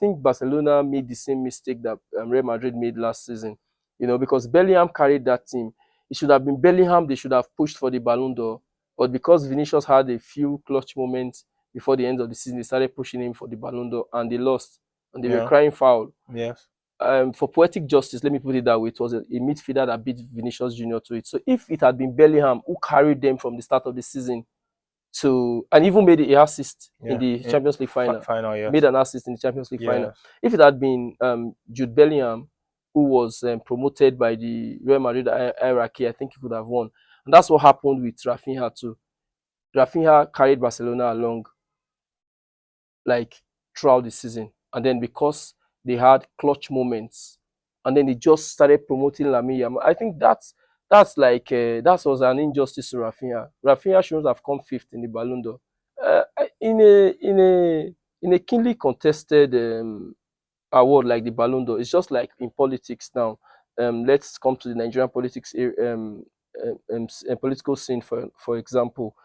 think Barcelona made the same mistake that Real Madrid made last season. Because Bellingham carried that team. It should have been Bellingham they should have pushed for the Ballon d'Or. But because Vinicius had a few clutch moments before the end of the season, they started pushing him for the Ballon d'Or, and they lost. And they were crying foul. Yes. For poetic justice, let me put it that way, it was a midfielder that beat Vinicius Junior to it. So if it had been Bellingham who carried them from the start of the season and even made an assist in the Champions League final, yes. Made an assist in the Champions League final. If it had been Jude Bellingham who was promoted by the Real Madrid hierarchy, I think he could have won. And that's what happened with Rafinha too. Rafinha carried Barcelona along like throughout the season, and then because they had clutch moments, and then they just started promoting Lamine Yamal. I think that was an injustice to Rafinha. Rafinha shouldn't have come fifth in the Ballon d'Or. In a keenly contested award like the Ballon d'Or, it's just like in politics now. Let's come to the Nigerian politics political scene for example.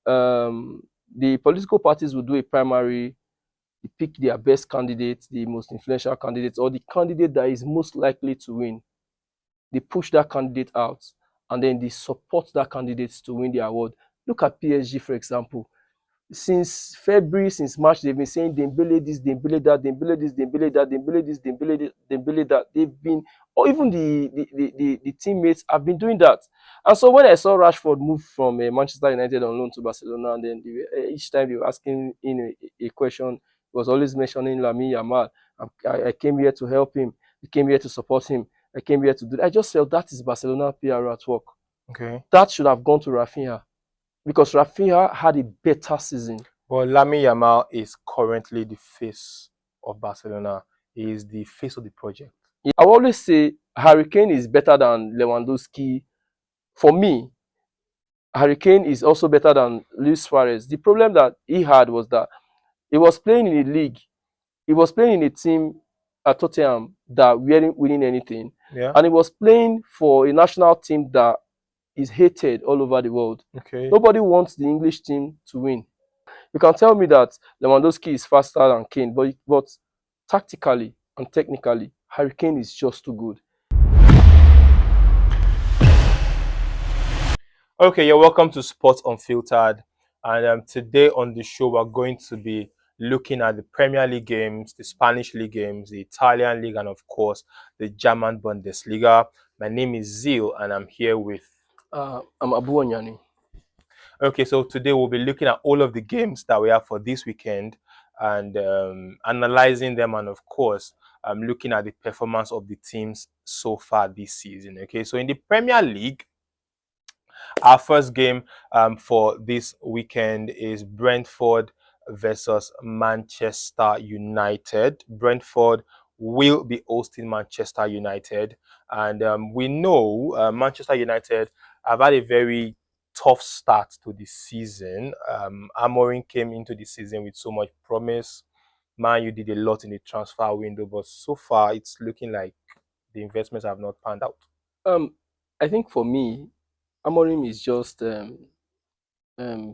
The political parties will do a primary. They pick their best candidates, the most influential candidates, or the candidate that is most likely to win. They push that candidate out, and then they support that candidate to win the award. Look at PSG, for example. Since February, since March, they've been saying Dembele this, Dembele that, Dembele this, Dembele that, Dembele this, Dembele that. They've been, or even the teammates have been doing that. And so when I saw Rashford move from Manchester United on loan to Barcelona, and then each time they were asking a question, he was always mentioning Lamine Yamal. I came here to help him. I came here to support him. I came here to do. I just felt that is Barcelona PR at work. Okay. That should have gone to Rafinha, because Rafinha had a better season. Well, Lamine Yamal is currently the face of Barcelona. He is the face of the project. I always say Harry Kane is better than Lewandowski. For me, Harry Kane is also better than Luis Suarez. The problem that he had was that he was playing in a league. He was playing in a team at Tottenham that weren't winning anything. Yeah. And he was playing for a national team that is hated all over the world. Okay. Nobody wants the English team to win. You can tell me that Lewandowski is faster than Kane, but tactically and technically, Harry Kane is just too good. Okay, you're welcome to Sports Unfiltered, and today on the show we're going to be looking at the Premier League games, the Spanish League games, the Italian League, and of course the German Bundesliga. My name is Zil, and I'm here with I'm Abu Anyani. Okay, so today we'll be looking at all of the games that we have for this weekend and analyzing them, and of course looking at the performance of the teams so far this season. Okay, so in the Premier League, our first game for this weekend is Brentford versus Manchester United. Brentford will be hosting Manchester United, and we know Manchester United have had a very tough start to the season. Amorim came into the season with so much promise. Man, you did a lot in the transfer window, but so far it's looking like the investments have not panned out. I think for me, Amorim is just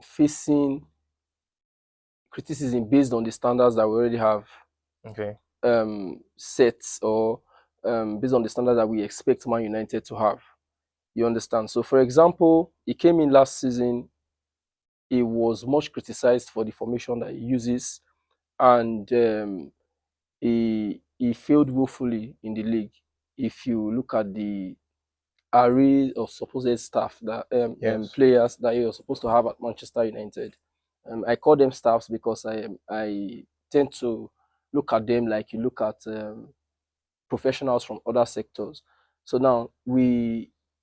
facing criticism based on the standards that we already have. Okay. Sets, or based on the standards that we expect Man United to have. You understand? So, for example, he came in last season. He was much criticized for the formation that he uses, and he failed woefully in the league. If you look at the array of supposed staff that players that you're supposed to have at Manchester United, I call them staffs because I tend to look at them like you look at professionals from other sectors. So now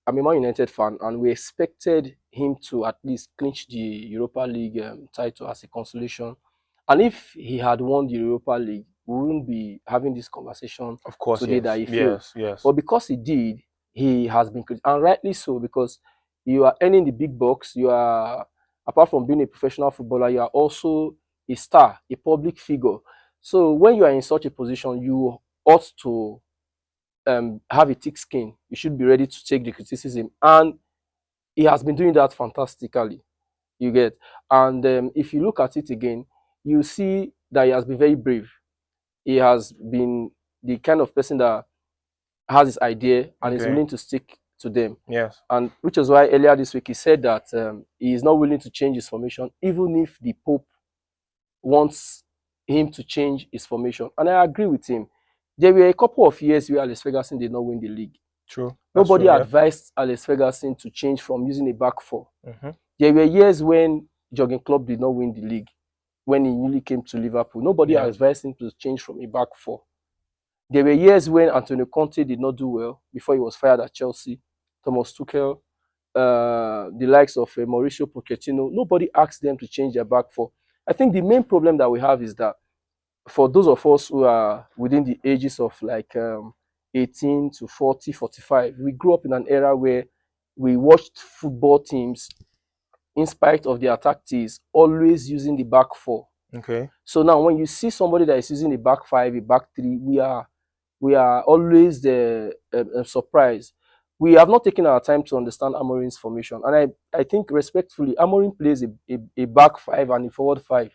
I'm a Man United fan, and we expected him to at least clinch the Europa League title as a consolation. And if he had won the Europa League, we wouldn't be having this conversation of course today that he failed. Yes. But because he did, he has been criticized, and rightly so, because you are earning the big bucks. You are, apart from being a professional footballer, you are also a star, a public figure. So when you are in such a position, you ought to have a thick skin. You should be ready to take the criticism, and he has been doing that fantastically. You get, and if you look at it again, you see that he has been very brave. he has been the kind of person that has his idea and is Okay. willing to stick to them. Yes. And which is why earlier this week he said that he is not willing to change his formation, even if the Pope wants him to change his formation. And I agree with him. There were a couple of years where Alex Ferguson did not win the league. True. That's Nobody true, yeah. advised Alex Ferguson to change from using a back four. Mm-hmm. There were years when Jurgen Klopp did not win the league when he newly came to Liverpool. Nobody advised him to change from a back four. There were years when Antonio Conte did not do well before he was fired at Chelsea. Thomas Tuchel, the likes of Mauricio Pochettino, nobody asked them to change their back four. I think the main problem that we have is that for those of us who are within the ages of like 18 to 40, 45, we grew up in an era where we watched football teams, in spite of their tactics, always using the back four. Okay. So now when you see somebody that is using a back five, a back three, we are always surprised. We have not taken our time to understand Amorim's formation. And I think respectfully, Amorim plays a back five and a forward five.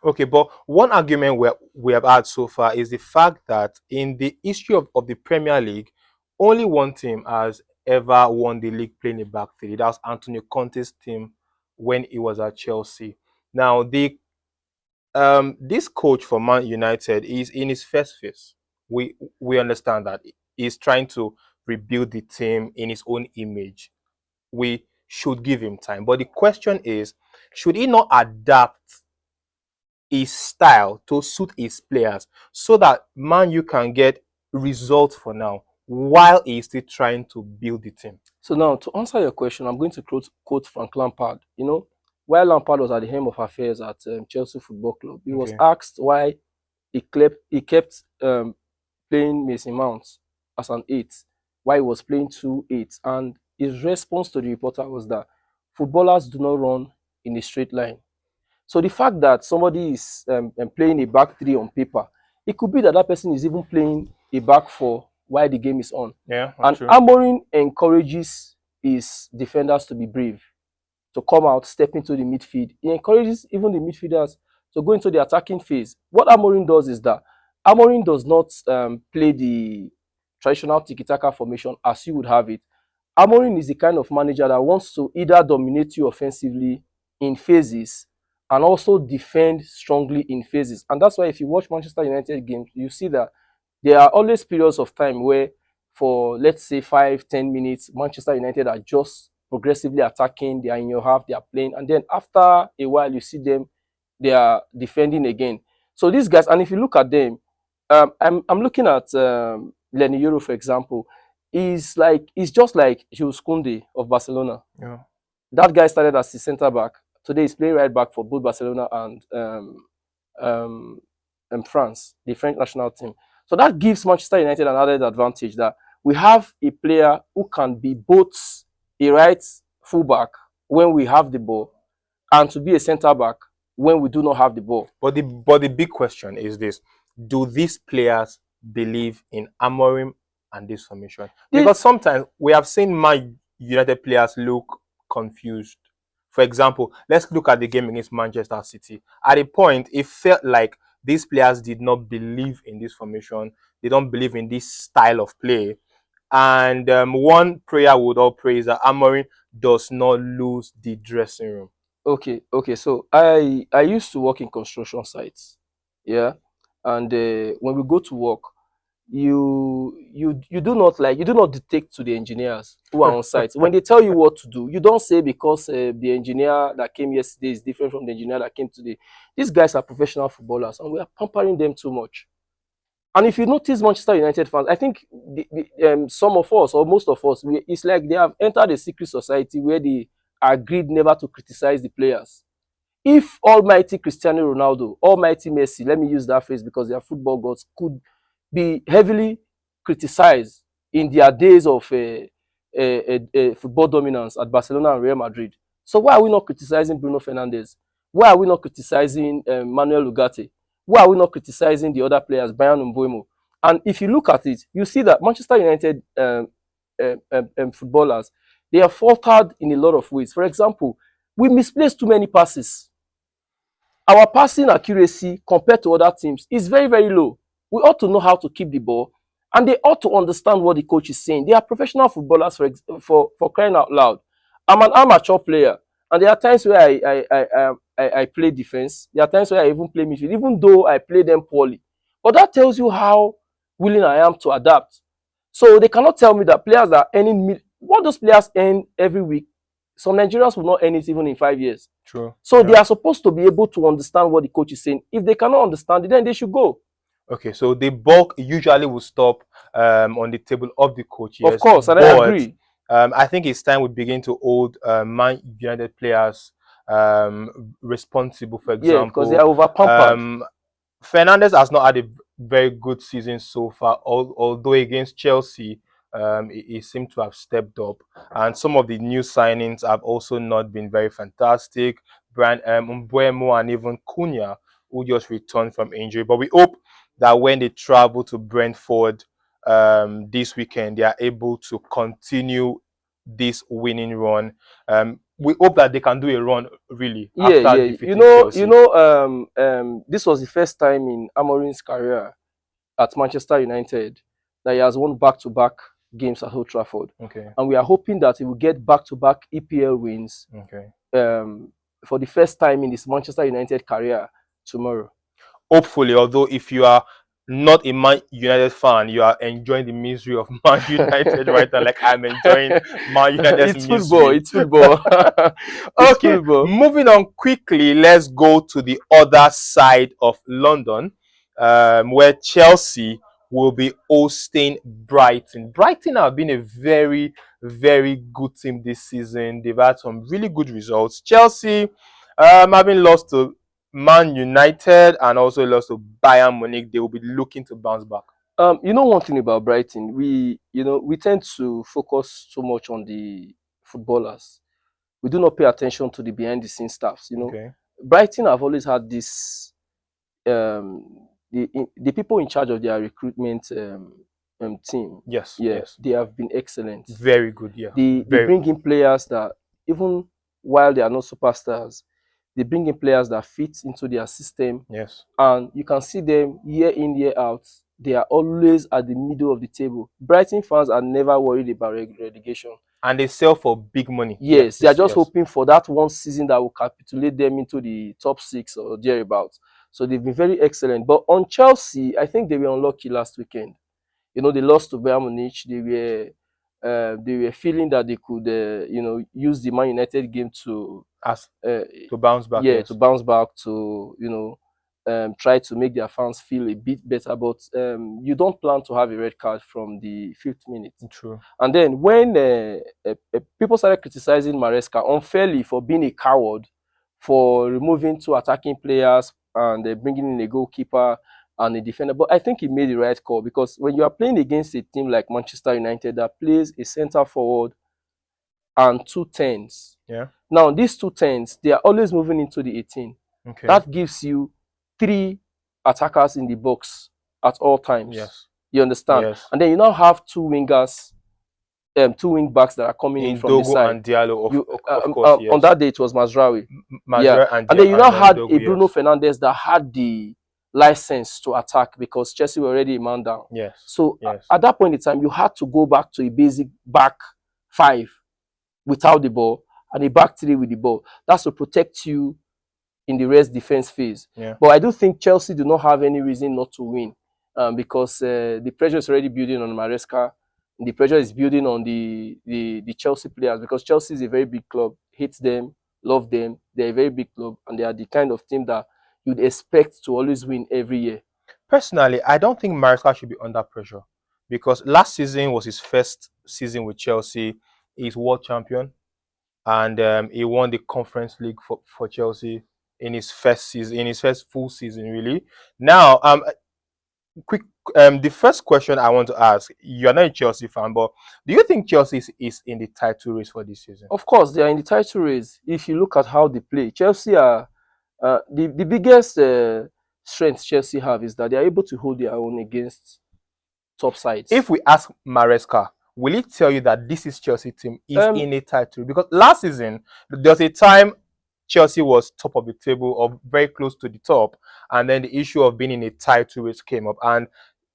Okay, but one argument we have had so far is the fact that in the history of the Premier League, only one team has ever won the league playing a back three. That was Antonio Conte's team when he was at Chelsea. Now, this coach for Man United is in his first phase. We understand that he's trying to rebuild the team in his own image. We should give him time. But the question is, should he not adapt his style to suit his players so that Man U can get results for now while he's still trying to build the team? So now, to answer your question, I'm going to quote Frank Lampard. You know, while Lampard was at the helm of affairs at Chelsea Football Club, he was asked why he kept playing Mason Mount as an 8, why he was playing 2-8, and his response to the reporter was that footballers do not run in a straight line. So the fact that somebody is playing a back three on paper, it could be that that person is even playing a back four while the game is on. Yeah, and true. Amorim encourages his defenders to be brave, to come out, step into the midfield. He encourages even the midfielders to go into the attacking phase. What Amorim does is that Amorim does not play the traditional tiki-taka formation as you would have it. Amorim is the kind of manager that wants to either dominate you offensively in phases and also defend strongly in phases. And that's why if you watch Manchester United games, you see that there are always periods of time where for, let's say, 5-10 minutes, Manchester United are just progressively attacking, they are in your half, they are playing, and then after a while, you see them, they are defending again. So these guys, and if you look at them, I'm looking at Lenny Yoro, for example. He's just like Jules Koundé of Barcelona. Yeah. That guy started as the centre back. Today he's playing right back for both Barcelona and France, the French national team. So that gives Manchester United an added advantage that we have a player who can be both a right fullback when we have the ball and to be a centre back when we do not have the ball. But the big question is this: do these players believe in Amorim and this formation? Because sometimes we have seen Man United players look confused. For example, let's look at the game against Manchester City. At a point, it felt like these players did not believe in this formation. They don't believe in this style of play. And one prayer would all pray is that Amorim does not lose the dressing room. Okay. So I used to work in construction sites, yeah, and when we go to work, you do not dictate to the engineers who are on site. When they tell you what to do, you don't say because the engineer that came yesterday is different from the engineer that came today. These guys are professional footballers, and we are pampering them too much. And if you notice Manchester United fans, I think some of us or most of us, it's like they have entered a secret society where they agreed never to criticize the players. If almighty Cristiano Ronaldo, almighty Messi, let me use that phrase because they are football gods, could be heavily criticized in their days of football dominance at Barcelona and Real Madrid, so why are we not criticizing Bruno Fernandes? Why are we not criticizing Manuel Ugarte? Why are we not criticizing the other players, Bayern Mbeumo? And if you look at it, you see that Manchester United footballers, they are faltered in a lot of ways. For example, we misplaced too many passes. Our passing accuracy compared to other teams is very, very low. We ought to know how to keep the ball, and they ought to understand what the coach is saying. They are professional footballers for crying out loud. I'm an amateur player, and there are times where I play defense. There are times where I even play midfield, even though I play them poorly. But that tells you how willing I am to adapt. So they cannot tell me that players are earning what those players earn every week. Some Nigerians will not earn it even in 5 years. True. So they are supposed to be able to understand what the coach is saying. If they cannot understand it, then they should go. Okay, so the bulk usually will stop on the table of the coach. Yes, of course, and I agree. I think it's time we begin to hold Man United players responsible. For example, because they are over pampered. Fernandes has not had a very good season so far, although against Chelsea, he seemed to have stepped up. And some of the new signings have also not been very fantastic. Mbuemo and even Cunha, who just returned from injury. But we hope that when they travel to Brentford this weekend, they are able to continue this winning run. We hope that they can do a run really after defeating Chelsea. This was the first time in Amorim's career at Manchester United that he has won back-to-back games at Old Trafford. Okay. And we are hoping that he will get back-to-back EPL wins. Okay. For the first time in his Manchester United career tomorrow. Hopefully, although if you are not a Man United fan, you are enjoying the misery of Man United right now, like I'm enjoying Man United's misery. It's football. Okay, football. Moving on quickly, let's go to the other side of London, where Chelsea will be hosting Brighton. Brighton have been a very, very good team this season. They've had some really good results. Chelsea, having lost to Man United and also lost to Bayern Munich, they will be looking to bounce back. One thing about Brighton, we tend to focus so much on the footballers. We do not pay attention to the behind-the-scenes staffs. Okay. Brighton have always had this. The people in charge of their recruitment team. Yes. They have been excellent. Very good. Yeah. They bring in players that, even while they are not superstars, they bring in players that fit into their system. Yes. And you can see them year in, year out. They are always at the middle of the table. Brighton fans are never worried about relegation. And they sell for big money. Yes, they are just hoping for that one season that will capitulate them into the top 6 or thereabouts. So they've been very excellent. But on Chelsea, I think they were unlucky last weekend. They lost to Bayern Munich. They were feeling that they could, use the Man United game to bounce back. Yeah, to bounce back, to try to make their fans feel a bit better. But you don't plan to have a red card from the 5th minute. True. And then when people started criticizing Maresca unfairly for being a coward, for removing 2 attacking players and bringing in a goalkeeper and a defender. But I think he made the right call, because when you are playing against a team like Manchester United that plays a centre forward and 2 10s. Yeah. Now, these 2 10s, they are always moving into the 18. Okay. That gives you 3 attackers in the box at all times. Yes. You understand? Yes. And then you now have 2 wingers, 2 wing backs that are coming in from the side. And Diallo, of course, yes. On that day, it was Mazraoui. And then you now had a Bruno Fernandes that had the license to attack, because Chelsea were already a man down. Yes. So at that point in time, you had to go back to a basic back 5 without the ball and a back 3 with the ball. That's to protect you in the rest defense phase. Yeah. But I do think Chelsea do not have any reason not to win, because the pressure is already building on Maresca. The pressure is building on the Chelsea players, because Chelsea is a very big club. Hates them, love them. They're a very big club, and they are the kind of team that you'd expect to always win every year. Personally, I don't think Maresca should be under pressure, because last season was his first season with Chelsea. He's world champion, and he won the Conference League for Chelsea in his first season, in his first full season, really. Now, the first question I want to ask, you're not a Chelsea fan, but do you think Chelsea is in the title race for this season? Of course, they are in the title race. If you look at how they play, Chelsea are the biggest strength Chelsea have is that they are able to hold their own against top sides. If we ask Maresca, will he tell you that this is Chelsea team is in a title? Because last season, there was a time Chelsea was top of the table or very close to the top, and then the issue of being in a title race came up, and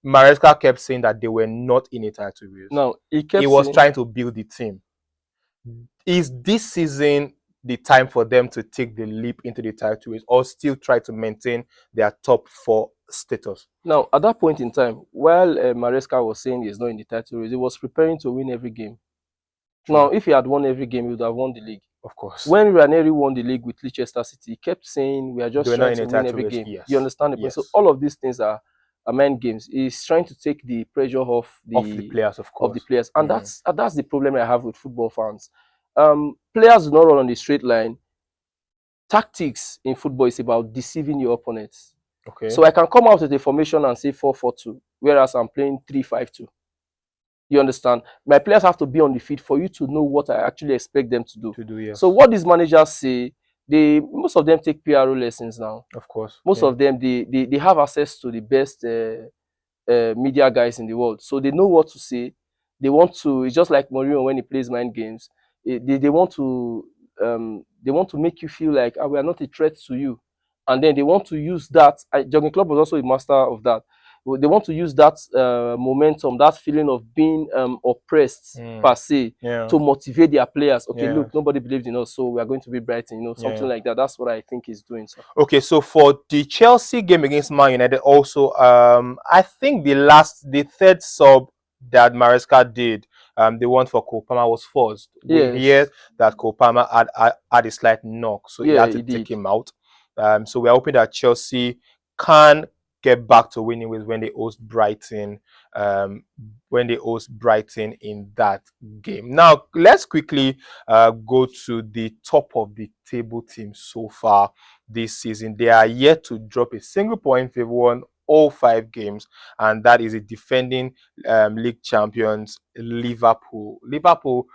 Maresca kept saying that they were not in a title race. Now He was trying to build the team. Is this season the time for them to take the leap into the title race, or still try to maintain their top 4 status? Now, at that point in time, while Maresca was saying he's not in the title race, he was preparing to win every game. True. Now, if he had won every game, he would have won the league. Of course. When Ranieri won the league with Leicester City, he kept saying we are just trying to win every game. Yes. You understand the point? Yes. So all of these things are mind games. He's trying to take the pressure off the players, of course. Of the players, and that's the problem I have with football fans. Players do not run on the straight line. Tactics in football is about deceiving your opponents. Okay. So I can come out with a formation and say 4-4-2, whereas I'm playing 3-5-2. You understand? My players have to be on the field for you to know what I actually expect them to do. Yes. So what these managers say, most of them take PRO lessons now. Of course. Most of them, they have access to the best media guys in the world. So they know what to say. They want to, it's just like Mourinho when he plays mind games. They want to make you feel like we are not a threat to you. And then they want to use that. Jurgen Klopp was also a master of that. They want to use that momentum, that feeling of being oppressed per se, to motivate their players. Okay, look, nobody believed in us, so we are going to be Brighton, something like that. That's what I think he's doing. So. Okay, so for the Chelsea game against Man United, also, I think the third sub that Maresca did, the one for Cole Palmer was forced. Yes. We hear that Cole Palmer had a slight knock, so he had to take him out. So we're hoping that Chelsea can get back to winning ways when they host Brighton. When they host Brighton in that game. Now let's quickly go to the top of the table team so far this season. They are yet to drop a single point. They've won all 5 games, and that is the defending league champions Liverpool. Liverpool,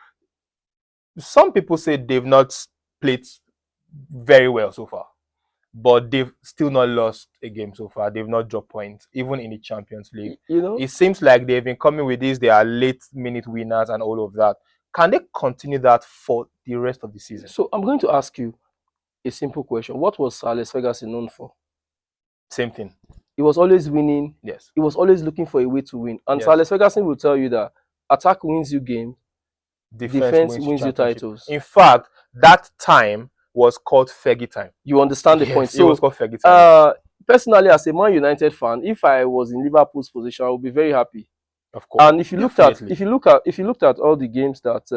some people say they've not played very well so far, but they've still not lost a game so far. They've not dropped points, even in the Champions League. It seems like they've been coming with this. They are late-minute winners and all of that. Can they continue that for the rest of the season? So I'm going to ask you a simple question. What was Sir Alex Ferguson known for? Same thing. He was always winning. Yes. He was always looking for a way to win. And Sir Alex Ferguson will tell you that attack wins you games, defense wins you titles. In fact, that time was called Fergie time. You understand the point? So it was called Fergie time. Personally, as a Man United fan, if I was in Liverpool's position, I would be very happy. Of course. And if you looked at all the games that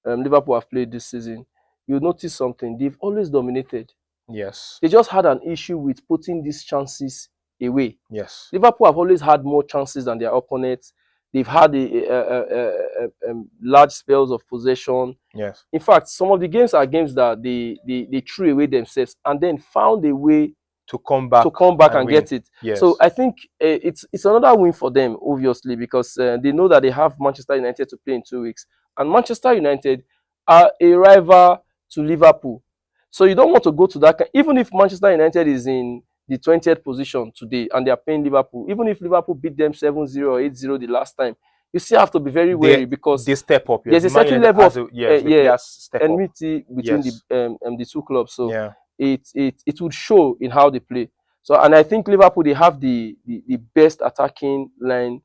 Liverpool have played this season, you'll notice something. They've always dominated. Yes. They just had an issue with putting these chances away. Yes. Liverpool have always had more chances than their opponents. They've had large spells of possession. Yes. In fact, some of the games are games that they threw away themselves and then found a way to come back and get it. Yes. So I think it's another win for them, obviously, because they know that they have Manchester United to play in 2 weeks. And Manchester United are a rival to Liverpool. So you don't want to go to that. Even if Manchester United is in the 20th position today and they are playing Liverpool, even if Liverpool beat them 7-0 or 8-0 the last time, you still have to be very wary because they step up. There's a certain level of enmity between the two clubs. So it would show in how they play. So, and I think Liverpool, they have the best attacking line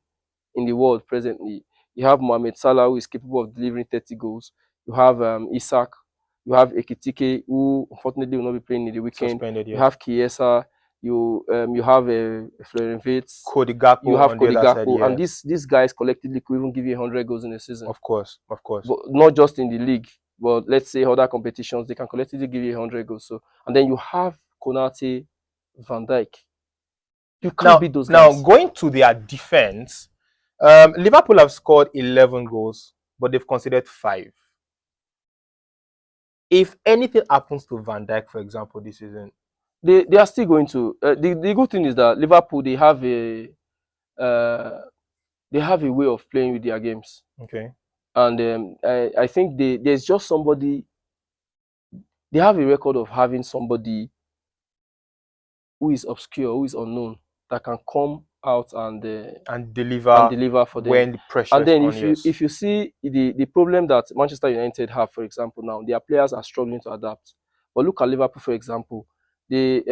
in the world presently. You have Mohamed Salah, who is capable of delivering 30 goals. You have Isak. You have Ekitike, who unfortunately will not be playing in the weekend. You have Chiesa. You have Florian Wirtz. Cody Gakpo. You have Cody Gakpo. And these guys collectively could even give you 100 goals in a season. Of course. But not just in the league, but let's say other competitions, they can collectively give you 100 goals. So, and then you have Konate, Van Dijk. You can't beat those guys. Now, going to their defense, Liverpool have scored 11 goals, but they've conceded 5. If anything happens to Van Dijk, for example, this season, they are still going to. The good thing is that Liverpool, they have a way of playing with their games. Okay. And I think there's just somebody. They have a record of having somebody who is obscure, who is unknown, that can come out and deliver for them when the pressure. And then if you see the problem that Manchester United have, for example, now their players are struggling to adapt. But look at Liverpool, for example. The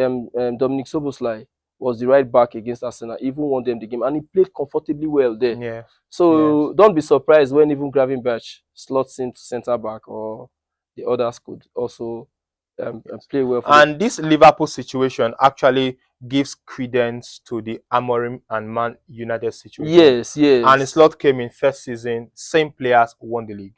Dominic Soboslai was the right back against Arsenal, even won them the game, and he played comfortably well there. Yes. So Yes. don't be surprised when even Gravenberch slots into centre back, or the others could also play well for And this Liverpool situation actually gives credence to the Amorim and Man United situation. Yes, yes. And Slot came in first season, same players won the league.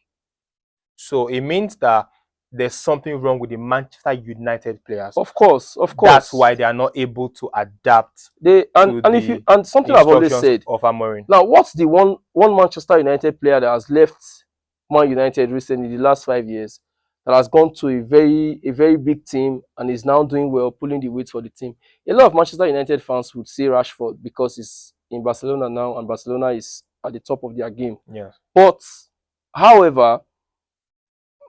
So it means that there's something wrong with the Manchester United players. Of course, of course. That's why they are not able to adapt. And something I've always said of Amorim. Now, what's the one Manchester United player that has left Man United recently, the last 5 years, that has gone to a very big team and is now doing well, pulling the weight for the team? A lot of Manchester United fans would say Rashford, because he's in Barcelona now, and Barcelona is at the top of their game. Yes. But, however,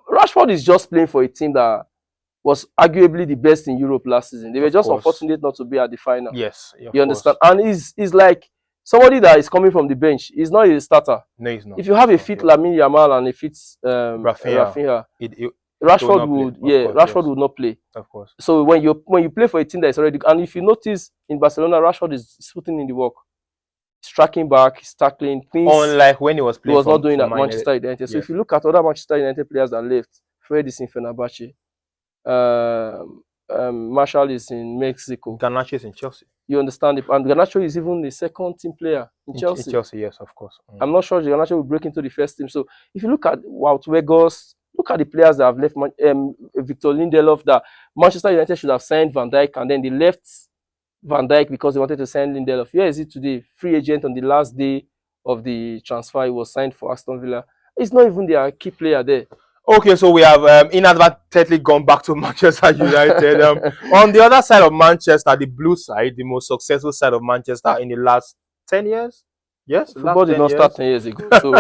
Rashford is just playing for a team that was arguably the best in Europe last season. They were just unfortunate not to be at the final. Yes, you understand? And he's like somebody that is coming from the bench. He's not a starter. No, he's not. If you have a fit Lamine Yamal and a fit Rafinha, Rashford would Rashford would not play. Of course. So when you play for a team that is already, and if you notice in Barcelona, Rashford is putting in the work. He's tracking back, he's tackling things. Unlike when he was playing, he was not doing at Manchester United. So if you look at other Manchester United players that left, Fred is in Fenerbahce. Marshall is in Mexico. Garnacho is in Chelsea. You understand it? And Garnacho is even the second team player in Chelsea. In Chelsea, yes, of course. I'm not sure Garnacho will break into the first team. So if you look at Wout Weghorst, look at the players that have left. Victor Lindelof, that Manchester United should have signed Van Dijk, and then they left Van Dijk because they wanted to sign Lindelof. Where is it today? Free agent on the last day of the transfer. He was signed for Aston Villa. It's not even their key player there. Okay, so we have inadvertently gone back to Manchester United. On the other side of Manchester, the blue side, the most successful side of Manchester in the last 10 years? Yes, football did not start 10 years ago. So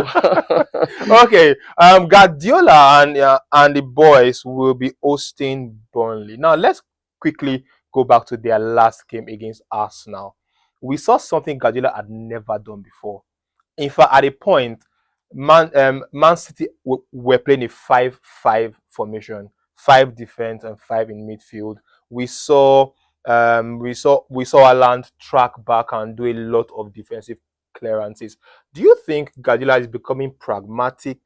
okay, Guardiola and the boys will be hosting Burnley. Now, let's quickly go back to their last game against Arsenal. We saw something Guardiola had never done before. In fact, at a point, Man City were playing a 5-5 formation, 5 defense and 5 in midfield. We saw Haaland track back and do a lot of defensive clearances. Do you think Guardiola is becoming pragmatic,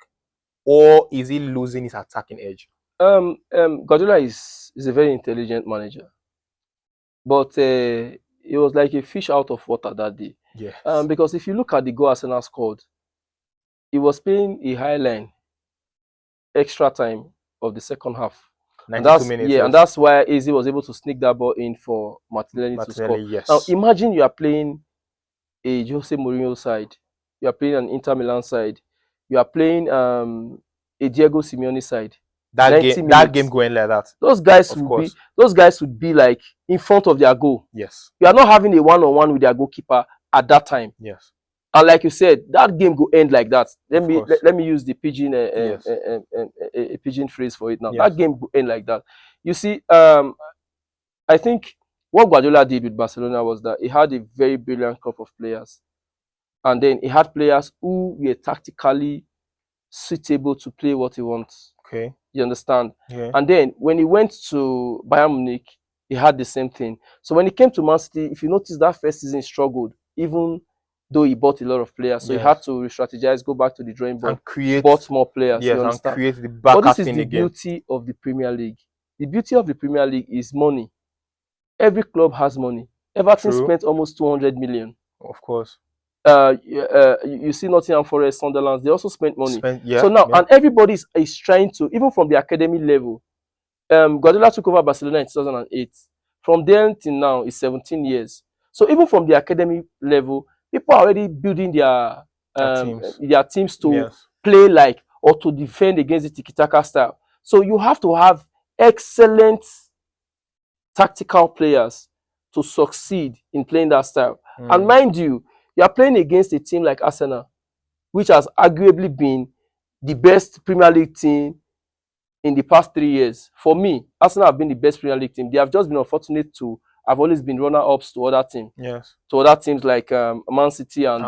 or is he losing his attacking edge? Guardiola is a very intelligent manager, but it was like a fish out of water that day. Yes. Because if you look at the goal Arsenal scored, he was playing a high line extra time of the second half. 92 minutes. Yeah, and that's why Eze was able to sneak that ball in for Martinelli to score. Yes. Now imagine you are playing a Jose Mourinho side, you are playing an Inter Milan side, you are playing a Diego Simeone side. That game going like that. Those guys would be like in front of their goal. Yes. You are not having a one-on-one with their goalkeeper at that time. Yes. And like you said, that game go end like that. Let me use the pidgin a pidgin phrase for it now. Yes. That game go end like that. You see, I think what Guardiola did with Barcelona was that he had a very brilliant crop of players, and then he had players who were tactically suitable to play what he wants. Okay, you understand? Yeah. And then when he went to Bayern Munich, he had the same thing. So when he came to Man City, if you notice, that first season struggled, even though he bought a lot of players. So he had to re-strategize, go back to the drawing board, and bought more players. Yes, you understand? And create the backup. But this is the beauty of the Premier League. The beauty of the Premier League is money. Every club has money. Everton spent almost 200 million. Of course. You see Nottingham Forest, Sunderland, they also spent money. So now, and everybody is trying to, even from the academy level. Guardiola took over Barcelona in 2008. From then till now, it's 17 years. So even from the academy level, people are already building their teams to play like, or to defend against the tiki-taka style. So you have to have excellent tactical players to succeed in playing that style. And mind you, you are playing against a team like Arsenal, which has arguably been the best Premier League team in the past 3 years. For me, Arsenal have been the best Premier League team. They have just been unfortunate to have always been runner-ups to other teams. Yes. To other teams like Man City and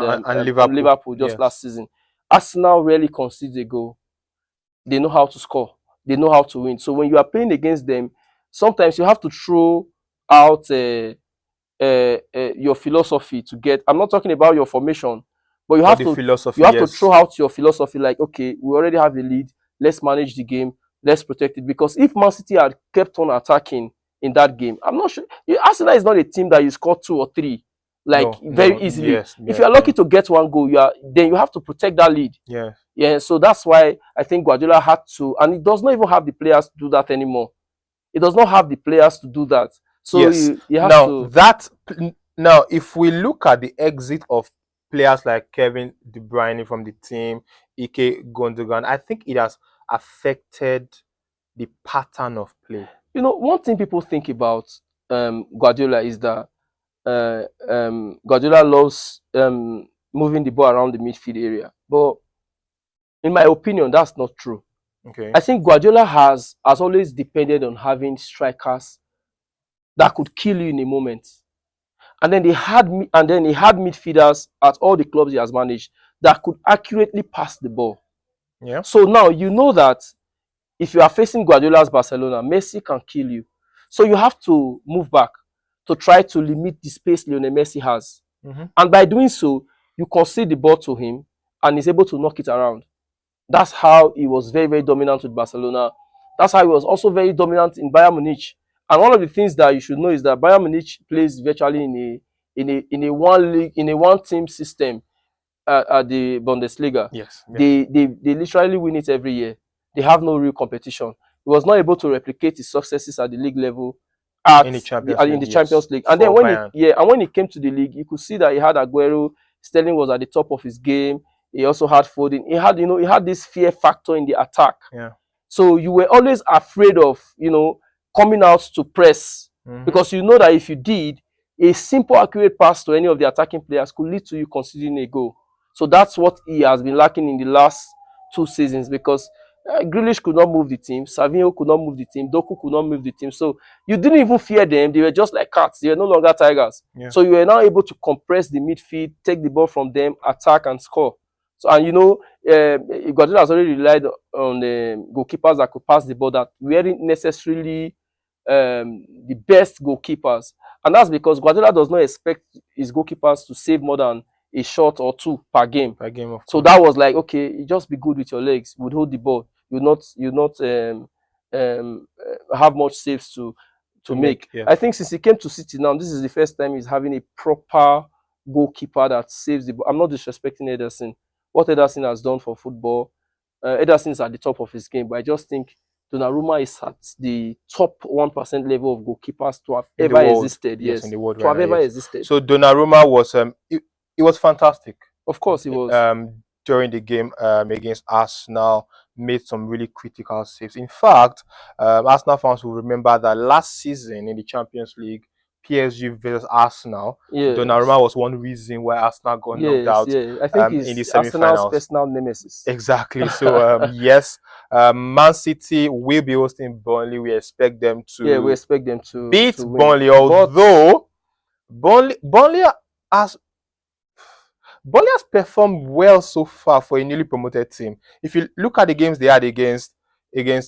Liverpool just last season. Arsenal rarely concedes a goal. They know how to score. They know how to win. So when you are playing against them, sometimes you have to throw out your philosophy to get. I'm not talking about your formation, but you But have the to philosophy, yes. throw out your philosophy. Like, okay, we already have a lead. Let's manage the game. Let's protect it. Because if Man City had kept on attacking in that game, I'm not sure. Arsenal is not a team that you score 2 or 3 like No, very no, easily. yes, If yeah, you are lucky to get one goal, then you have to protect that lead. yeah. Yeah, so that's why I think Guardiola had to, and he does not even have the players to do that anymore. He does not have the players to do that. So Yes. he has Now to. now if we look at the exit of players like Kevin De Bruyne from the team, Ike Gundogan, I think it has affected the pattern of play. One thing people think about Guardiola is that Guardiola loves moving the ball around the midfield area. But in my opinion, that's not true. Okay. I think Guardiola has always depended on having strikers that could kill you in a moment. And then he had midfielders at all the clubs he has managed that could accurately pass the ball. Yeah. So now you know that if you are facing Guardiola's Barcelona, Messi can kill you. So you have to move back to try to limit the space Lionel Messi has. Mm-hmm. And by doing so, you concede the ball to him and he's able to knock it around. That's how he was very, very dominant with Barcelona. That's how he was also very dominant in Bayern Munich. And one of the things that you should know is that Bayern Munich plays virtually in a one team system at the Bundesliga. Yes. Yes. They literally win it every year. They have no real competition. He was not able to replicate his successes at the league level In the Champions in League, the yes. Champions League. And then For Bayern. when he came to the league, you could see that he had Aguero. Sterling was at the top of his game. He also had Foden. He had this fear factor in the attack. Yeah. So you were always afraid of, coming out to press, because you know that if you did, a simple accurate pass to any of the attacking players could lead to you conceding a goal. So that's what he has been lacking in the last 2 seasons, because Grealish could not move the team, Savinho could not move the team, Doku could not move the team. So you didn't even fear them. They were just like cats. They were no longer tigers. Yeah. So you were now able to compress the midfield, take the ball from them, attack and score. So, and Guardiola has already relied on the goalkeepers that could pass the ball that weren't necessarily the best goalkeepers. And that's because Guardiola does not expect his goalkeepers to save more than a shot or two per game. So that was like, okay, you just be good with your legs, would hold the ball, you not have much saves to make. Yeah. I think since he came to City now, this is the first time he's having a proper goalkeeper that saves the ball. I'm not disrespecting Ederson. What Ederson has done for football, Ederson is at the top of his game, but I just think Donnarumma is at the top 1% level of goalkeepers to have ever existed. Yes, in the world to have ever existed. So Donnarumma was it was fantastic. Of course, it was. During the game against Arsenal, made some really critical saves. In fact, Arsenal fans will remember that last season in the Champions League, PSG versus Arsenal, Yes. Donnarumma was one reason why Arsenal got knocked out. I think in the he's semi-finals. Arsenal's personal nemesis. Exactly. So yes, Man City will be hosting Burnley. We expect them to. Yeah, we expect them to beat to Burnley. Although Burnley has performed well so far for a newly promoted team. If you look at the games they had against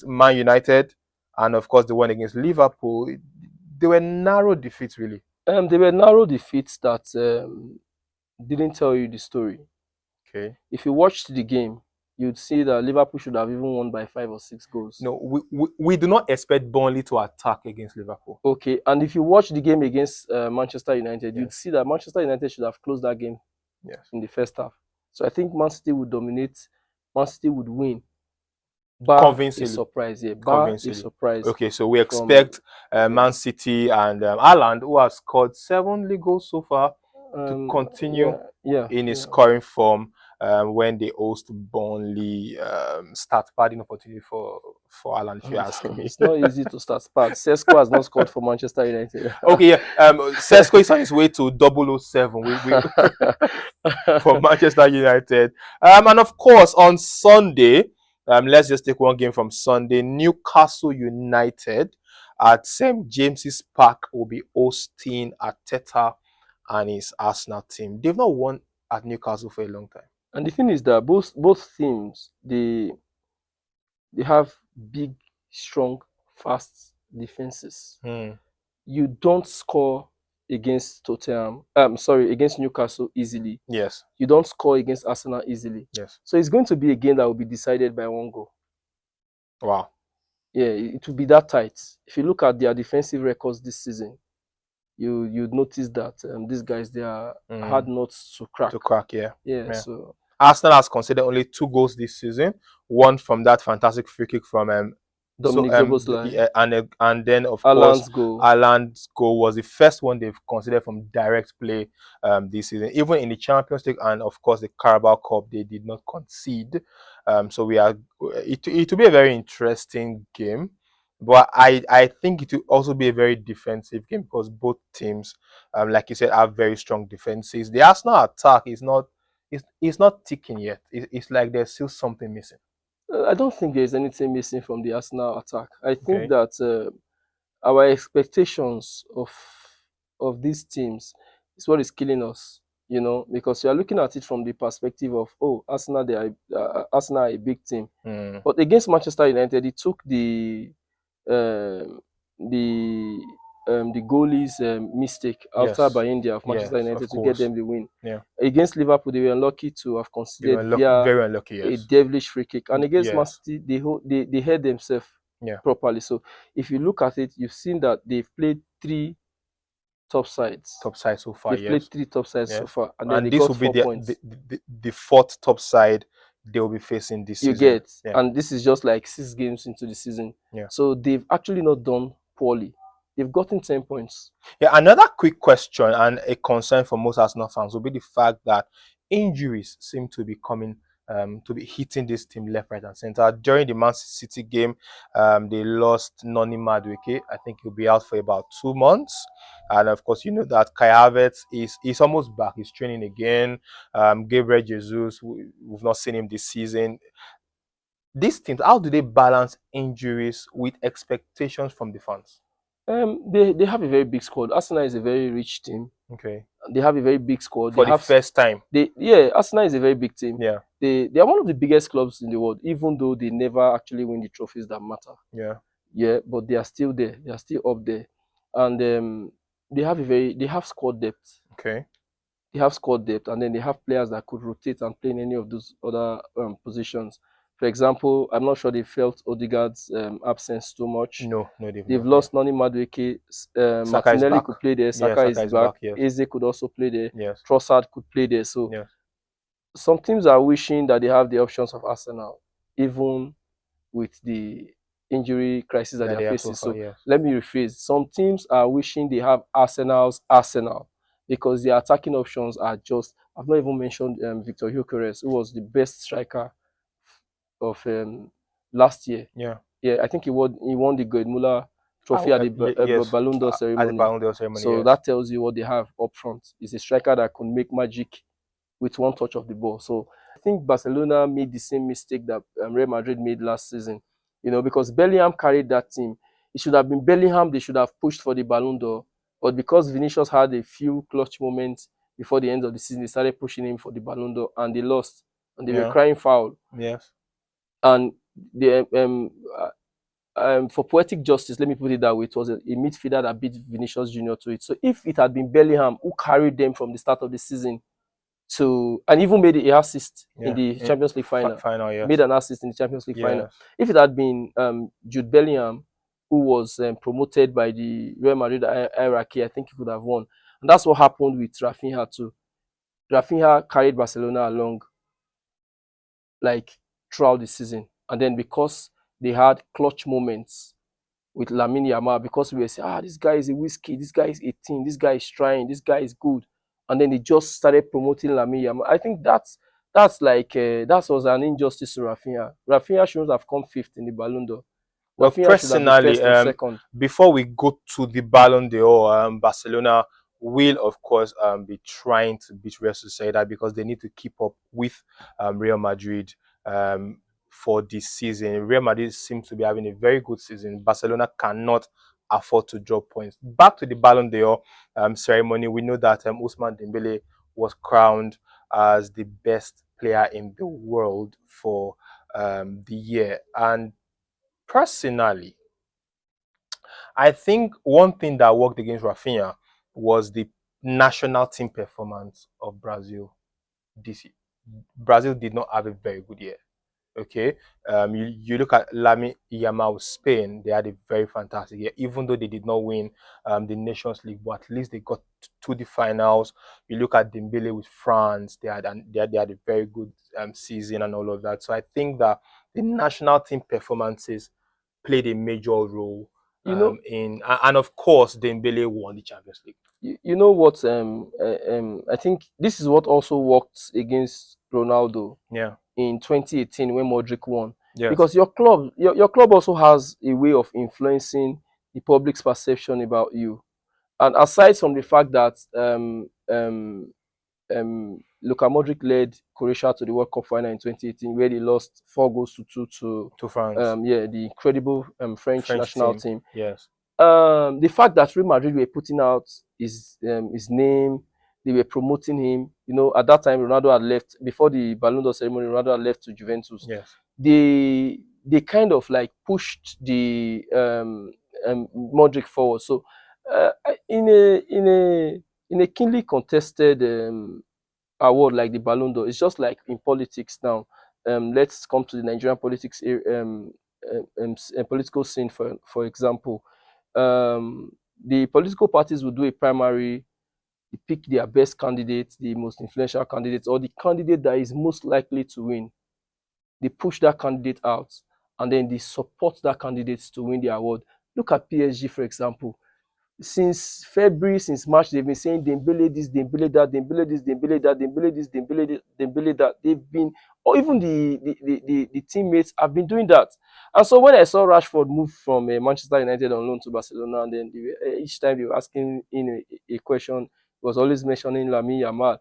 Man United, and of course the one against Liverpool, they were narrow defeats, really. They were narrow defeats that didn't tell you the story. Okay. If you watched the game, you'd see that Liverpool should have even won by 5 or 6 goals. No, we do not expect Burnley to attack against Liverpool. Okay, and if you watch the game against Manchester United, you'd see that Manchester United should have closed that game in the first half. So I think Man City would dominate. Man City would win. Convincingly. A surprise, yeah. A surprise. Okay, so we expect Man City and Haaland, who has scored 7 league goals so far, to continue in his scoring form when they host Burnley. Start padding opportunity for Haaland, if you ask me. It's not easy to start part. Sesko has not scored for Manchester United. Okay, yeah. Sesko is on his way to 007 for Manchester United. And of course, on Sunday, let's just take one game from Sunday. Newcastle United at St. James's Park will be hosting Arteta and his Arsenal team. They've not won at Newcastle for a long time. And the thing is that both teams, they have big, strong, fast defenses. Hmm. You don't score against Tottenham. Sorry, against Newcastle easily. Yes. You don't score against Arsenal easily. Yes. So it's going to be a game that will be decided by one goal. Wow. Yeah, it will be that tight. If you look at their defensive records this season, you'd notice that these guys, they are hard nuts to crack. To crack, yeah. Yeah, Yeah. so Arsenal has considered only 2 goals this season. One from that fantastic free kick from Dominic Zoboslai, yeah, and then of course Alan's goal. Alan's goal was the first one they've considered from direct play this season. Even in the Champions League and of course the Carabao Cup, they did not concede. So it will be a very interesting game. But I think it will also be a very defensive game because both teams, like you said, have very strong defenses. The Arsenal attack is not it's not ticking yet. It's like there's still something missing. I don't think there's anything missing from the Arsenal attack. I think Okay. that our expectations of these teams is what is killing us. Because you are looking at it from the perspective of, oh, Arsenal are a big team, but against Manchester United, it took um, the the goalie's mistake after Yes. by India of Manchester Yes, of United to get course. them the win. Yeah. Against Liverpool, they were unlucky to have They were conceded unlucky, via very unlucky, a yes. devilish free kick. And against Man Yes. City, they held themselves Yeah. properly. So if you look at it, you've seen that they've played three top sides. Top side so far, They've played yes. three top sides so Yes. far, and then And they this got will be 4 points. the fourth top side they will be facing this You season. get, Yeah. and this is just like 6 games into the season. Yeah. So they've actually not done poorly. They've gotten 10 points. Yeah, another quick question and a concern for most Arsenal fans will be the fact that injuries seem to be coming to be hitting this team left, right, and center. During the Man City game, they lost Noni Madueke. I think he'll be out for about 2 months. And of course, you know that Kai Havertz is almost back. He's training again. Gabriel Jesus, we've not seen him this season. These teams, how do they balance injuries with expectations from the fans? They have a very big squad. Arsenal is a very rich team. Okay. They have a very big squad. For the first time. Arsenal is a very big team. Yeah. They are one of the biggest clubs in the world, even though they never actually win the trophies that matter. Yeah. Yeah, but they are still there. They are still up there, and they have squad depth. Okay. They have squad depth, and then they have players that could rotate and play in any of those other positions. For example, I'm not sure they felt Odegaard's absence too much. No, they've They've not. lost Noni Madueke. Saka is Martinelli back. could play there. Yeah, Saka is back. yes. Eze could also play there. Yes. Trossard could play there. So Yes. some teams are wishing that they have the options of Arsenal, even with the injury crisis that they are facing. So far, So yes. let me rephrase. Some teams are wishing they have Arsenal's Arsenal because their attacking options are just. I've not even mentioned Victor Gyökeres, who was the best striker of last year. Yeah. Yeah, I think he won the Gerd Muller trophy at the yes. Ballon d'Or At the ceremony. Ballon d'Or ceremony, So yes. that tells you what they have up front. It's a striker that can make magic with one touch of the ball. So I think Barcelona made the same mistake that Real Madrid made last season. Because Bellingham carried that team. It should have been Bellingham they should have pushed for the Ballon d'Or. But because Vinicius had a few clutch moments before the end of the season, they started pushing him for the Ballon d'Or and they lost. And they were crying foul. Yes. And they for poetic justice, let me put it that way, it was a midfielder that beat Vinicius Junior to it. So if it had been Bellingham who carried them from the start of the season and even made an assist in the Champions League final, yes. Made an assist in the Champions League final. If it had been Jude Bellingham who was promoted by the Real Madrid hierarchy, I think he could have won. And that's what happened with Rafinha too. Rafinha carried Barcelona along like throughout the season. And then because they had clutch moments with Lamine Yamal, because we were saying, this guy is a whiskey, this guy is 18, this guy is trying, this guy is good. And then they just started promoting Lamine Yamal. I think that was an injustice to Rafinha. Rafinha shouldn't have come fifth in the Ballon d'Or. Well, personally, second. Before we go to the Ballon d'Or, Barcelona will, of course, be trying to beat Real Sociedad because they need to keep up with Real Madrid for this season. Real Madrid seems to be having a very good season. Barcelona cannot afford to drop points. Back to the Ballon d'Or ceremony, we know that Ousmane Dembele was crowned as the best player in the world for the year. And personally, I think one thing that worked against Rafinha was the national team performance of Brazil this year. Brazil did not have a very good year. Okay, you look at Lamine Yamal with Spain; they had a very fantastic year, even though they did not win the Nations League, but at least they got to the finals. You look at Dembele with France; they had a very good season and all of that. So I think that the national team performances played a major role You know, and of course Dembele won the Champions League. you know what? I think this is what also worked against Ronaldo Yeah. in 2018 when Modric won, Yes. because your club also has a way of influencing the public's perception about you. And aside from the fact that Luka Modric led Croatia to the World Cup final in 2018, where they lost 4 goals to 2 To France. the incredible French French national team. team. Yes. The fact that Real Madrid were putting out his name, they were promoting him. You know, at that time Ronaldo had left before the Ballon d'Or ceremony. Ronaldo had left to Juventus. Yes. They kind of like pushed the Modric forward. So in a keenly contested award like the Ballon d'Or, it's just like in politics now. Let's come to the Nigerian political scene for example. The political parties will do a primary, they pick their best candidates, the most influential candidates, or the candidate that is most likely to win. They push that candidate out, and then they support that candidate to win the award. Look at PSG, for example. Since February, since March, they've been saying Dembele this, Dembele that, Dembele this, Dembele that, Dembele this, Dembele this, Dembele that. They've been, or even the teammates have been doing that. And so when I saw Rashford move from Manchester United on loan to Barcelona, and then each time they were asking in a question, he was always mentioning Lamine Yamal.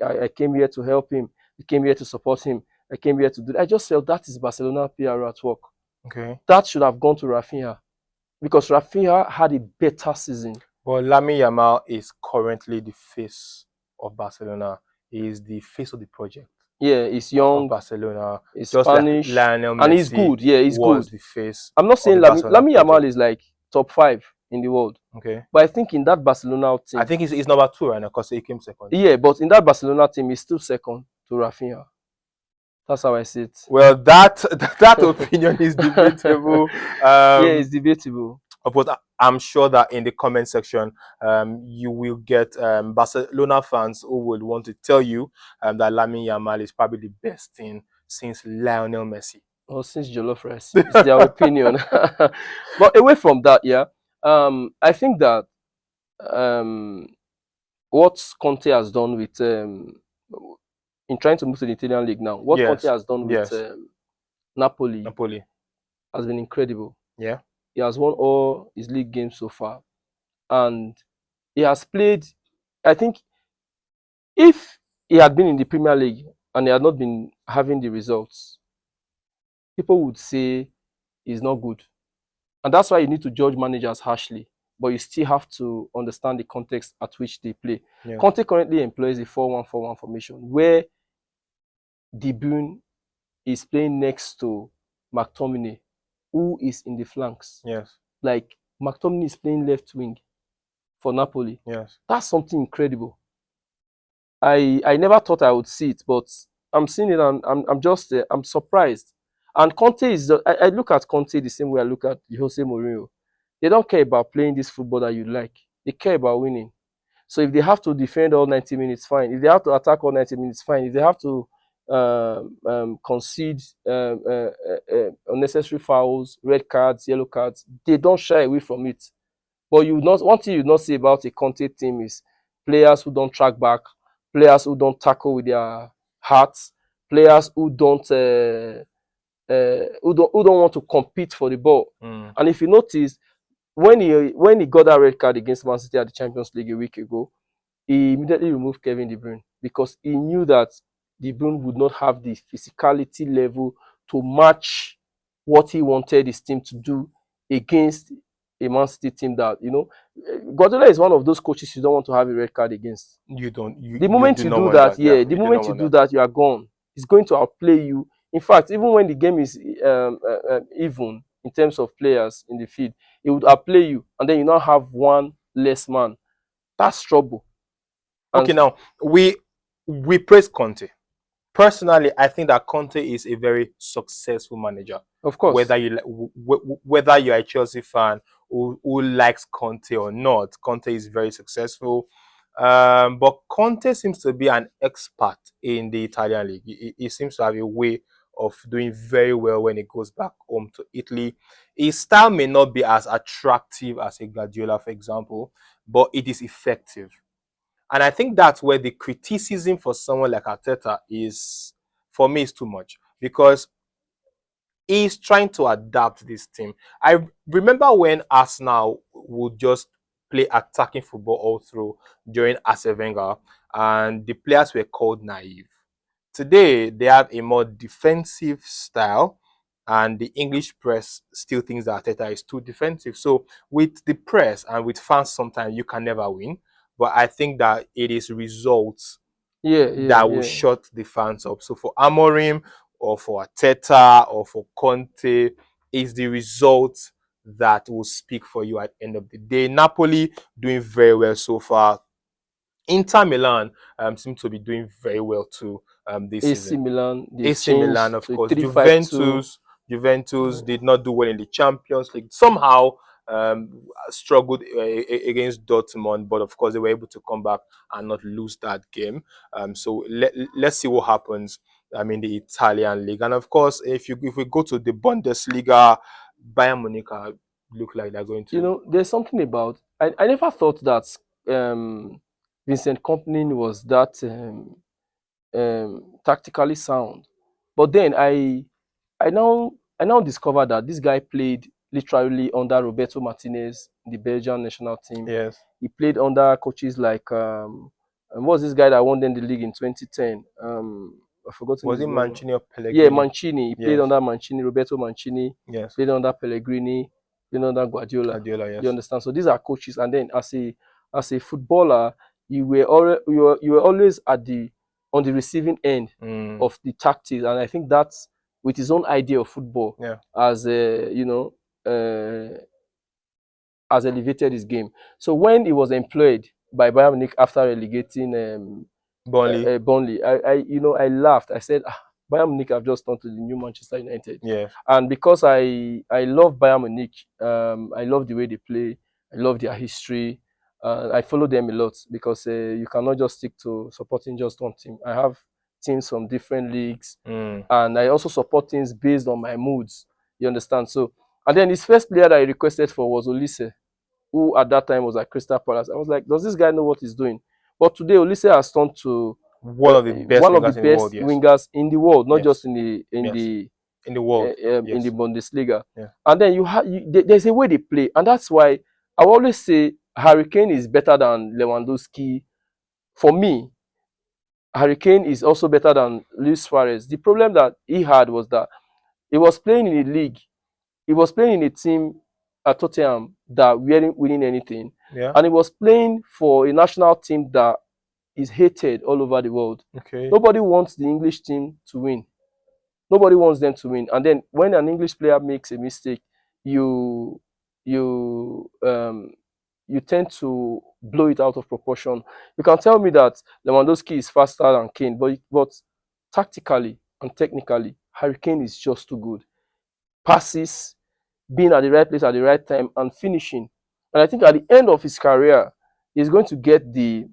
I came here to help him. I came here to support him. I came here to do that. I just felt that is Barcelona PR at work. Okay. That should have gone to Rafinha, because Rafinha had a better season. But Lamine Yamal is currently the face of Barcelona. He is the face of the project. Yeah, he's young, of Barcelona. he's Just Spanish, like Lionel Messi and he's good. Yeah, he's was good. the face. I'm not saying of the Barcelona Lamine Yamal project. is like top 5 in the world, Okay. but I think in that Barcelona team, I think he's number 2 right now because he came second. yeah, but in that Barcelona team, he's still second to Rafinha. That's how I see it. Well, that opinion is debatable. Yeah, it's debatable. But I'm sure that in the comment section, you will get Barcelona fans who would want to tell you that Lamine Yamal is probably the best thing since Lionel Messi. Or since jollof rice, it's their opinion. But away from that, yeah, I think that what Conte has done with in trying to move to the Italian league now, what Conte has done with Napoli has been incredible. Yeah. He has won all his league games so far, and he has played. I think if he had been in the Premier League and he had not been having the results, people would say he's not good. And that's why you need to judge managers harshly, but you still have to understand the context at which they play. Yeah. Conte currently employs a 4-1-4-1 formation where De Bruyne is playing next to McTominay, who is in the flanks. Yes. Like McTominay is playing left wing for Napoli. Yes. That's something incredible. I never thought I would see it, but I'm seeing it and I'm just I'm surprised. And Conte is I look at Conte the same way I look at Jose Mourinho. They don't care about playing this football that you like. They care about winning. So if they have to defend all 90 minutes, fine. If they have to attack all 90 minutes, fine. If they have to concede unnecessary fouls, red cards, yellow cards, they don't shy away from it. But one thing you not say about a Conte team is players who don't track back, players who don't tackle with their hearts, players who don't want to compete for the ball. And if you notice, when he got that red card against Man City at the Champions League a week ago, he immediately removed Kevin De Bruyne because he knew that De Bruyne would not have the physicality level to match what he wanted his team to do against a Man City team that, Guardiola is one of those coaches you don't want to have a red card against. You don't. The moment you do that, the moment you do that, you are gone. He's going to outplay you. In fact, even when the game is even, in terms of players in the field, he would outplay you, and then you now have one less man. That's trouble. And Okay, now we praise Conte. Personally, I think that Conte is a very successful manager. of course, Whether you're a Chelsea fan who likes Conte or not, Conte is very successful. But Conte seems to be an expert in the Italian league. He seems to have a way of doing very well when he goes back home to Italy. His style may not be as attractive as a Guardiola, for example, but it is effective. And I think that's where the criticism for someone like Arteta is, for me, is too much, because he's trying to adapt this team. I remember when Arsenal would just play attacking football all through during Arsene Wenger, and the players were called naive. Today, they have a more defensive style, and the English press still thinks that Arteta is too defensive. So, with the press and with fans, sometimes you can never win. But I think that it is results that will yeah. shut the fans up. So for Amorim or for Arteta or for Conte, it's the results that will speak for you at the end of the day. Napoli doing very well so far. Inter Milan seem to be doing very well too this AC season. Milan, they've AC Milan, changed of to a course. 3-5-2. Juventus did not do well in the Champions League. Somehow struggled against Dortmund, but of course they were able to come back and not lose that game. So let's see what happens. In the Italian league, and of course, if we go to the Bundesliga, Bayern Munich look like they're going You to. know, there's something about I never thought that Vincent Kompany was that tactically sound, but then I now discovered that this guy played literally under Roberto Martinez in the Belgian national team. Yes. He played under coaches like what was this guy that won them the league in 2010? I've forgotten Was his it name now. Mancini or Yeah, Pellegrini? Mancini. He played Yes. under Mancini, Roberto Mancini, Yes. played under Pellegrini, played under Guardiola. Guardiola, You yes. understand? So these are coaches, and then as a footballer, you were always on the receiving end of the tactics, and I think that's with his own idea of football Yeah. as has elevated his game. So when he was employed by Bayern Munich after relegating Burnley. Burnley, I laughed. I said, Bayern Munich have just turned to the new Manchester United. Yes. And because I love Bayern Munich, I love the way they play. I love their history. I follow them a lot because you cannot just stick to supporting just one team. I have teams from different leagues, and I also support teams based on my moods. You understand? So, and then his first player that I requested for was Olise, who at that time was at Crystal Palace. I was like, does this guy know what he's doing? But today, Olise has turned to One of the best one of the wingers in the world, best yes. wingers in the world, not Yes. just in the Yes. In the world, in yes. the Bundesliga. Yeah. And then there's a way they play, and that's why I will always say Harry Kane is better than Lewandowski. For me, Harry Kane is also better than Luis Suarez. The problem that he had was that he was playing in a league, he was playing in a team at Tottenham that weren't winning anything, Yeah. and he was playing for a national team that is hated all over the world. Okay. Nobody wants the English team to win. Nobody wants them to win. And then when an English player makes a mistake, you you um you tend to blow it out of proportion. You can tell me that Lewandowski is faster than Kane, but tactically and technically, Harry Kane is just too good. Passes, being at the right place at the right time, and finishing. And I think at the end of his career, he's going to get the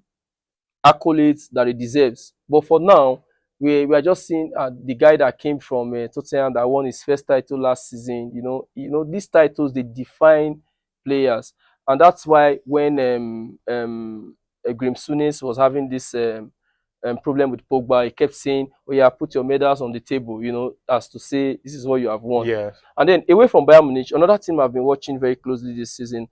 accolades that he deserves. But for now, we are just seeing the guy that came from Tottenham that won his first title last season. These titles, they define players, and that's why when Grim Sunis was having this problem with Pogba, he kept saying, "Oh yeah, put your medals on the table," as to say this is what you have won. Yes. And then away from Bayern Munich, another team I've been watching very closely this season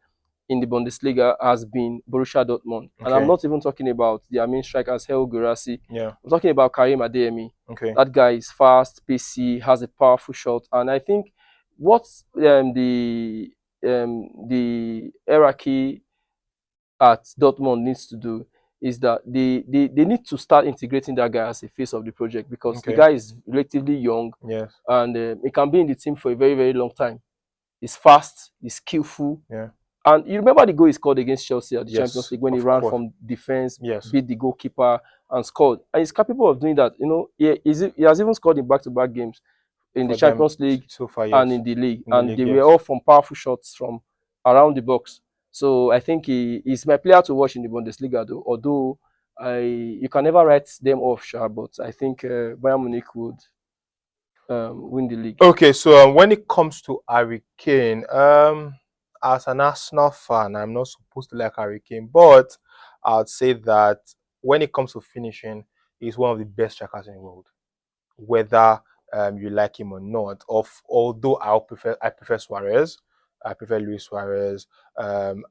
in the Bundesliga has been Borussia Dortmund. And I'm Okay. not even talking about their main strikers, Hel Guirassy. Yeah. I'm talking about Karim Adeyemi. Okay. That guy is fast, pacey, has a powerful shot. And I think what the hierarchy at Dortmund needs to do is that they need to start integrating that guy as a face of the project, because the Okay. guy is relatively young Yes. and he can be in the team for a very, very long time. He's fast. He's skillful. Yeah. And you remember the goal he scored against Chelsea at the Champions Yes, League when he of ran course. from defense, Yes. beat the goalkeeper, and scored. And he's capable of doing that. You know, he has even scored in back-to-back games in the For them Champions League so far, and yes. in the league. In the And league, they were yes. all from powerful shots from around the box. So I think he's my player to watch in the Bundesliga, though. Although you can never write them off, sure, but I think Bayern Munich would win the league. Okay, so when it comes to Harry Kane, as an Arsenal fan, I'm not supposed to like Harry Kane, but I'd say that when it comes to finishing, he's one of the best strikers in the world, whether you like him or not. Although I prefer Suarez, I prefer Luis Suarez. Um,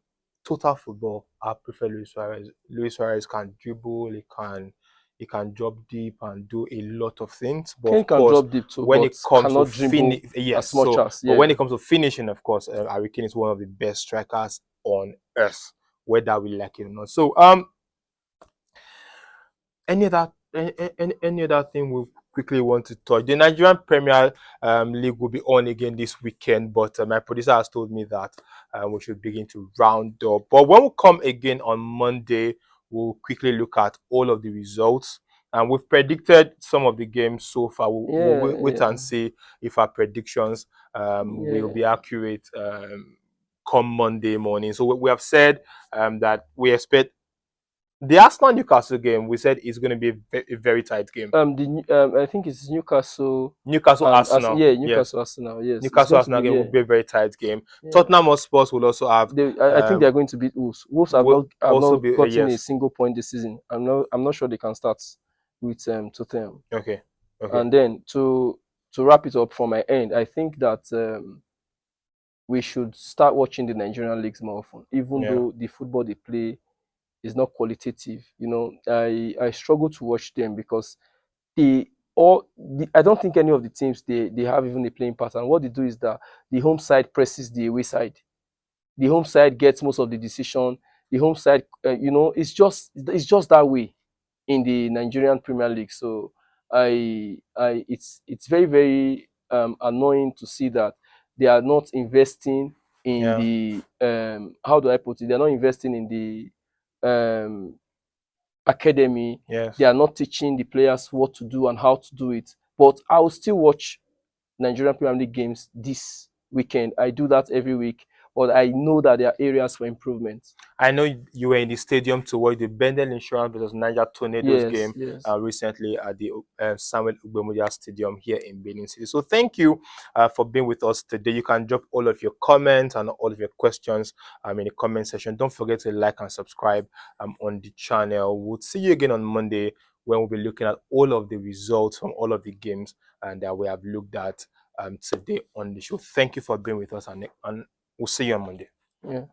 Total football, I prefer Luis Suarez. Luis Suarez can dribble, he can drop deep and do a lot of things. But Kane of can course, drop deep too, when but it comes to cannot dribble finish, yes. as much So, as, but yeah. when it comes to finishing, of course, Harry Kane is one of the best strikers on earth, whether we like it or not. So, any other thing we quickly want to touch? The Nigerian Premier League will be on again this weekend, but my producer has told me that we should begin to round up. But when we come again on Monday, we'll quickly look at all of the results. And we've predicted some of the games so far. We'll wait Yeah, and see if our predictions will yeah. be accurate come Monday morning. So we have said that we expect the Arsenal Newcastle game. We said it's going to be a very tight game. I think it's Newcastle Newcastle and Arsenal, yeah, yes. Newcastle Arsenal. Yes, it's Newcastle going to Arsenal be, game will yeah, be a very tight game. yeah. Tottenham Hotspur will also have I think they are going to beat Wolves. Wolves will have also not be gotten a yes. single point this season. I'm not sure they can start with Tottenham. Okay, okay, And then to wrap it up from my end, I think that we should start watching the Nigerian leagues more often, even yeah, though the football they play is not qualitative. You know, I struggle to watch them because I don't think any of the teams they have even a playing pattern. What they do is that the home side presses the away side. The home side gets most of the decision. The home side, it's just that way in the Nigerian Premier League. So it's very very annoying to see that they are not investing in yeah. the how do I put it? They are not investing in the um, academy. They Yes. are not teaching the players what to do and how to do it. But I will still watch Nigerian Premier League games this weekend. I do that every week, but I know that there are areas for improvement. I know you were in the stadium to watch the Bendel Insurance versus Niger Tornadoes Yes, game yes. recently at the Samuel Ugbemudia Stadium here in Benin City. So thank you for being with us today. You can drop all of your comments and all of your questions in the comment section. Don't forget to like and subscribe on the channel. We'll see you again on Monday when we'll be looking at all of the results from all of the games and that we have looked at today on the show. Thank you for being with us, and we'll see you on Monday. Yeah.